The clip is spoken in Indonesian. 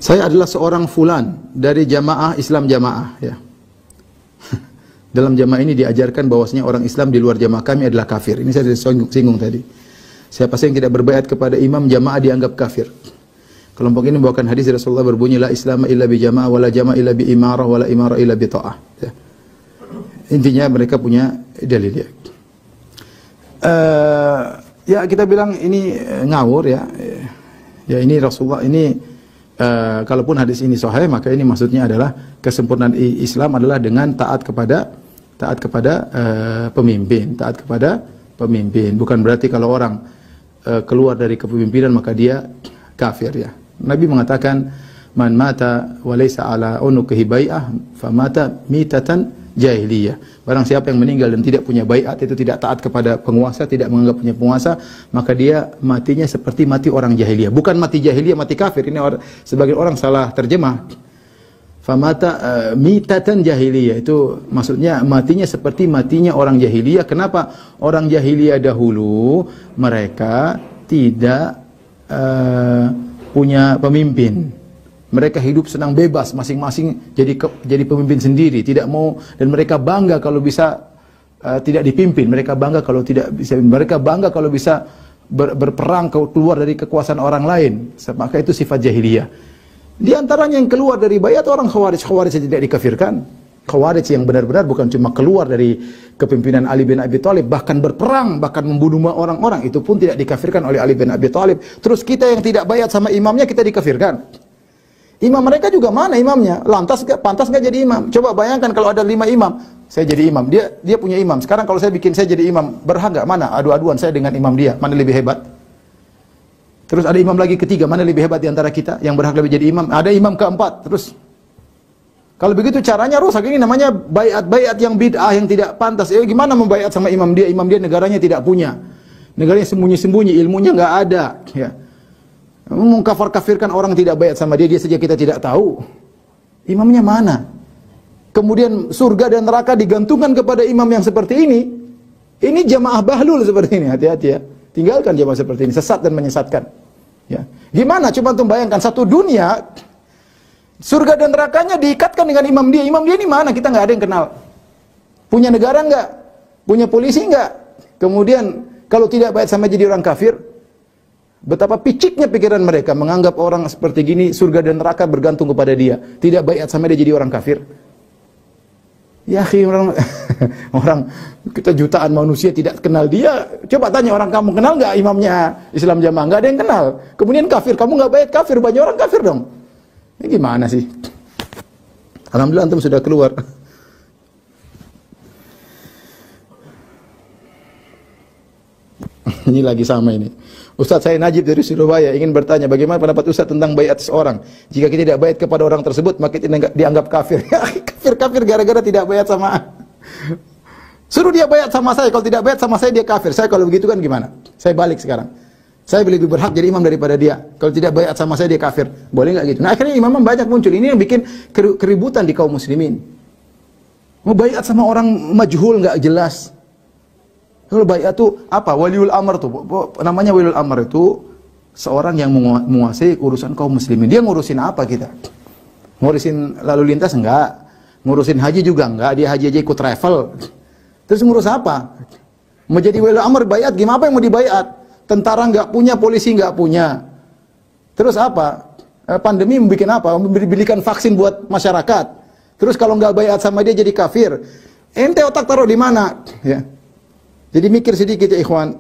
Saya adalah seorang fulan dari jamaah Islam jamaah, ya. Dalam jamaah ini diajarkan bahwasanya orang Islam di luar jamaah kami adalah kafir. Ini saya singgung tadi. Siapa yang tidak berbaiat kepada imam jamaah dianggap kafir. Kelompok ini membawakan hadis Rasulullah berbunyi la Islam illa bi jamaah wala jamaah illa bi imarah wala imarah illa bi ta'ah. Ya. Intinya mereka punya dalil, ya. Ya kita bilang ini ngawur, ya. Ya ini Rasulullah ini kalaupun hadis ini sahih, maka ini maksudnya adalah kesempurnaan Islam adalah dengan taat kepada pemimpin, taat kepada pemimpin. Bukan berarti kalau orang keluar dari kepemimpinan maka dia kafir, ya. Nabi mengatakan man mata wa laysa ala unuqihi bai'ah famata mitatan jahiliyah. Barang siapa yang meninggal dan tidak punya baiat, itu tidak taat kepada penguasa, tidak menganggap punya penguasa, maka dia matinya seperti mati orang jahiliyah. Bukan mati jahiliyah, mati kafir. Ini sebagian orang salah terjemah. Famata mitatan jahiliyah, itu maksudnya matinya seperti matinya orang jahiliyah. Kenapa? Orang jahiliyah dahulu mereka tidak punya pemimpin. Mereka hidup senang bebas, masing-masing jadi pemimpin sendiri, tidak mau, dan mereka bangga kalau bisa tidak dipimpin. Mereka bangga kalau tidak bisa, mereka bangga kalau bisa berperang keluar dari kekuasaan orang lain. Maka itu sifat jahiliyah. Di antaranya yang keluar dari baiat orang Khawarij. Khawarij tidak dikafirkan. Khawarij yang benar-benar bukan cuma keluar dari kepimpinan Ali bin Abi Thalib, bahkan berperang, bahkan membunuh orang-orang, itu pun tidak dikafirkan oleh Ali bin Abi Thalib. Terus kita yang tidak baiat sama imamnya kita dikafirkan. Imam mereka juga mana imamnya? Lantas pantas nggak jadi imam? Coba bayangkan kalau ada 5 imam, saya jadi imam, dia punya imam. Sekarang kalau saya bikin saya jadi imam, berhak nggak? Mana? Adu-aduan saya dengan imam dia, mana lebih hebat? Terus ada imam lagi ketiga, mana lebih hebat di antara kita yang berhak lebih jadi imam? Ada imam keempat. Terus kalau begitu caranya rusak. Ini namanya baiat yang bid'ah, yang tidak pantas. Gimana membaiat sama imam dia? Imam dia negaranya tidak punya, negaranya sembunyi-sembunyi, ilmunya nggak ada, ya. Mengkafir-kafirkan orang tidak baiat sama dia saja kita tidak tahu. Imamnya mana? Kemudian surga dan neraka digantungkan kepada imam yang seperti ini. Ini jamaah bahlul seperti ini, hati-hati, ya. Tinggalkan jamaah seperti ini, sesat dan menyesatkan. Ya. Gimana? Coba untuk bayangkan satu dunia, surga dan nerakanya diikatkan dengan imam dia. Imam dia ini mana? Kita nggak ada yang kenal. Punya negara nggak? Punya polisi nggak? Kemudian kalau tidak baiat sama jadi orang kafir. Betapa piciknya pikiran mereka menganggap orang seperti gini surga dan neraka bergantung kepada dia. Tidak baiat sama dia jadi orang kafir. Ya akhi, orang kita jutaan manusia tidak kenal dia. Coba tanya orang, kamu kenal nggak imamnya Islam jamaah? Nggak ada yang kenal. Kemudian kafir, kamu nggak baiat kafir, banyak orang kafir dong. Ini gimana sih? Alhamdulillah antum sudah keluar. Ini lagi sama ini. Ustaz, saya Najib dari Surabaya ingin bertanya bagaimana pendapat Ustaz tentang baiat seseorang. Jika kita tidak baiat kepada orang tersebut maka kita dianggap kafir. Kafir gara-gara tidak baiat sama. Suruh dia baiat sama saya, kalau tidak baiat sama saya dia kafir. Saya kalau begitu kan gimana? Saya balik sekarang. Saya lebih berhak jadi imam daripada dia. Kalau tidak baiat sama saya dia kafir. Boleh nggak gitu? Nah akhirnya imam banyak muncul. Ini yang bikin keributan di kaum muslimin. Mau baiat sama orang majhul nggak jelas. Kalau baiat itu apa? Waliul amr tuh. Namanya waliul amr itu seorang yang menguasai urusan kaum muslimin. Dia ngurusin apa kita? Ngurusin lalu lintas enggak? Ngurusin haji juga enggak? Dia haji aja ikut travel. Terus ngurus apa? Mau jadi waliul amr baiat gimana? Apa yang mau dibaiat? Tentara enggak punya, polisi enggak punya. Terus apa? Pandemi membuat apa? Memberikan vaksin buat masyarakat. Terus kalau enggak baiat sama dia jadi kafir. Ente otak taruh di mana? Ya. Jadi mikir sedikit ya ikhwan.